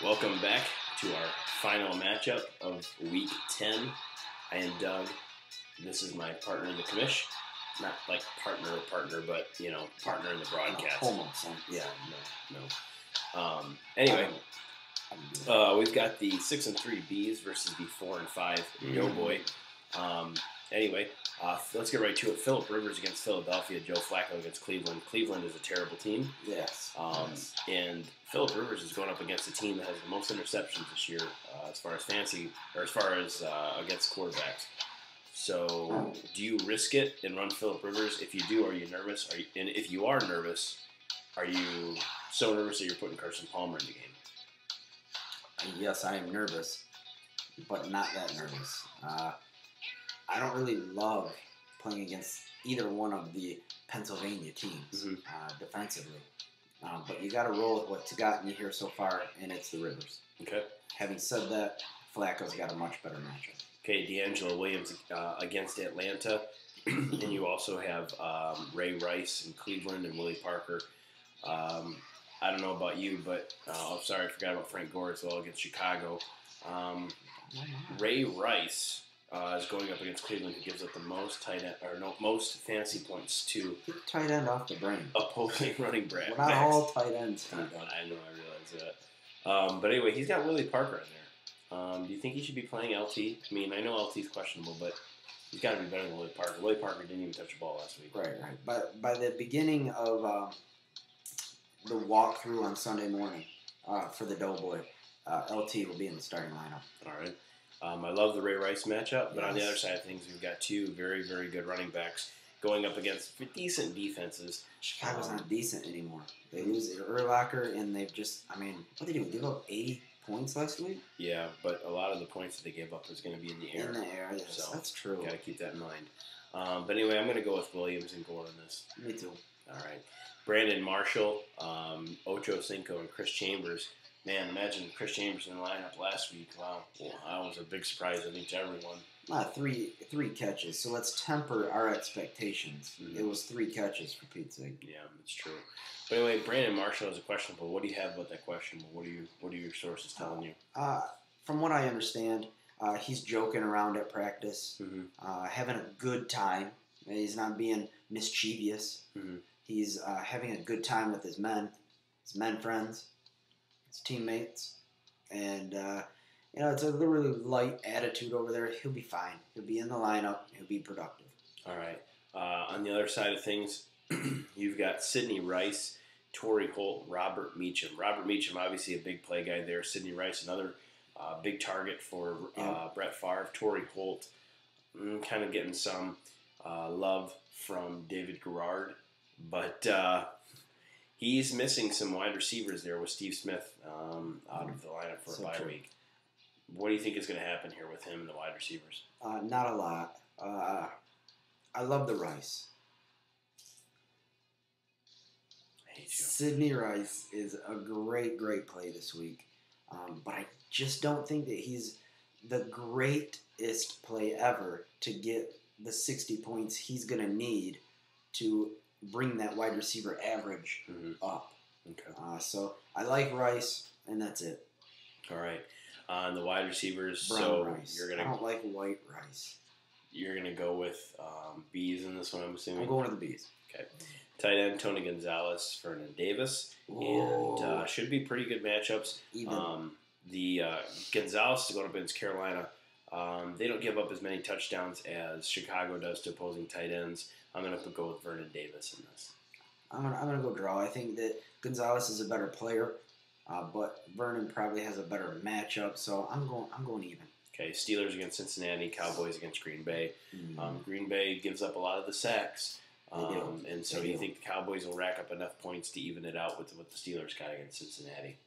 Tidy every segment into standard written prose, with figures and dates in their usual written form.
Welcome back to our final matchup of Week 10. I am Doug. This is my partner in the commish. Not like partner, but, partner in the broadcast. Almost. Yeah, no. Anyway, we've got the 6-3 Bees versus the 4-5 Doughboy. Anyway, let's get right to it. Phillip Rivers against Philadelphia. Joe Flacco against Cleveland. Cleveland is a terrible team. Yes. And Phillip Rivers is going up against a team that has the most interceptions this year, as far as against quarterbacks. So, do you risk it and run Phillip Rivers? If you do, are you nervous? And if you are nervous, are you so nervous that you're putting Carson Palmer in the game? Yes, I am nervous, but not that nervous. I don't really love playing against either one of the Pennsylvania teams defensively. But you got to roll with what's gotten you here so far, and it's the Rivers. Okay. Having said that, Flacco's got a much better matchup. Okay, D'Angelo Williams against Atlanta. And you also have Ray Rice in Cleveland and Willie Parker. I don't know about you, but I'm sorry, I forgot about Frank Gore as well against Chicago. Ray Rice is going up against Cleveland, who gives up the most most fantasy points to tight end off the brain. Opposing running back. We're not all tight ends. I know, I realize that. But anyway, he's got Willie Parker in there. Do you think he should be playing LT? I mean, I know LT's questionable, but he's got to be better than Willie Parker. Willie Parker didn't even touch the ball last week. Right. But by the beginning of the walkthrough on Sunday morning for the Doughboy, LT will be in the starting lineup. All right. I love the Ray Rice matchup, but on the other side of things, we've got two very, very good running backs going up against decent defenses. Chicago's not decent anymore. They lose Urlacher, and they've just, what did they do? They gave up 80 points last week? Yeah, but a lot of the points that they gave up is going to be in the air. In the air, yes, so that's true. Got to keep that in mind. But anyway, I'm going to go with Williams and Gore in this. Me too. All right. Brandon Marshall, Ocho Cinco, and Chris Chambers. Man, imagine Chris Chambers in the lineup last week. Wow. Well, that was a big surprise, I think, to everyone. Three catches, so let's temper our expectations. Mm-hmm. It was 3 catches for Pete's sake. Yeah, that's true. But anyway, Brandon Marshall is a questionable. What do you have about that questionable? What are your sources telling you? From what I understand, he's joking around at practice, having a good time. He's not being mischievous. Mm-hmm. He's having a good time with his men friends, his teammates, and it's a really light attitude over there. He'll be fine. He'll be in the lineup. He'll be productive. All right. On the other side of things, you've got Sidney Rice, Torrey Holt, Robert Meacham. Robert Meacham, obviously a big play guy there. Sidney Rice, another big target for Brett Favre. Torrey Holt, kind of getting some love from David Garrard, but he's missing some wide receivers there with Steve Smith out of the lineup for a bye week. What do you think is going to happen here with him and the wide receivers? Not a lot. I love the Rice. I hate you. Sidney Rice is a great play this week, but I just don't think that he's the greatest play ever to get the 60 points he's going to need to bring that wide receiver average up. Okay. So I like Rice, and that's it. All right. On the wide receivers, Brown Rice. You're gonna. I don't like white rice. You're gonna go with Bees in this one, I'm assuming. I'm going with the Bees. Okay. Tight end Tony Gonzalez, Vernon Davis, and should be pretty good matchups. Even. The Gonzalez is going up against Carolina. They don't give up as many touchdowns as Chicago does to opposing tight ends. I'm going to go with Vernon Davis in this. I'm gonna go draw. I think that Gonzalez is a better player, but Vernon probably has a better matchup. So I'm going even. Okay, Steelers against Cincinnati, Cowboys against Green Bay. Green Bay gives up a lot of the sacks, and so you think the Cowboys will rack up enough points to even it out with what the Steelers got against Cincinnati?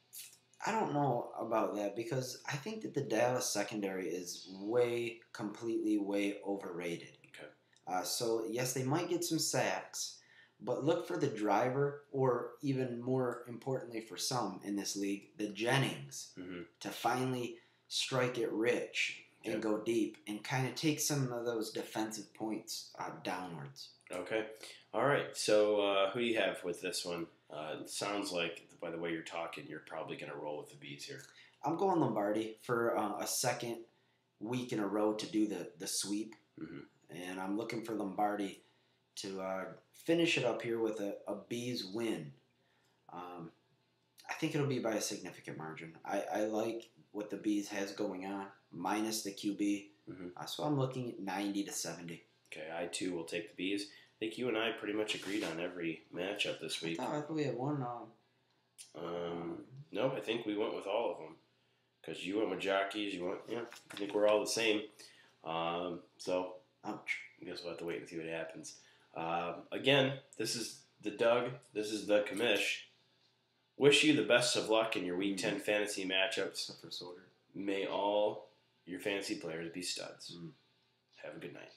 I don't know about that because I think that the Dallas secondary is completely way overrated. Okay. So, yes, they might get some sacks, but look for the driver, or even more importantly for some in this league, the Jennings, to finally strike it rich and go deep and kind of take some of those defensive points downwards. Okay. All right. So, who do you have with this one? It sounds like, by the way you're talking, you're probably going to roll with the Bees here. I'm going Lombardi for a second week in a row to do the sweep. Mm-hmm. And I'm looking for Lombardi to finish it up here with a Bees win. I think it'll be by a significant margin. I like what the Bees has going on, minus the QB. Mm-hmm. So I'm looking at 90-70. Okay, I too will take the Bees. I think you and I pretty much agreed on every matchup this week. I thought we had one. No, I think we went with all of them. Because you went with jockeys, I think we're all the same. So, ouch. I guess we'll have to wait and see what happens. Again, this is the Doug. This is the commish. Wish you the best of luck in your Week 10 fantasy matchups. May all your fantasy players be studs. Have a good night.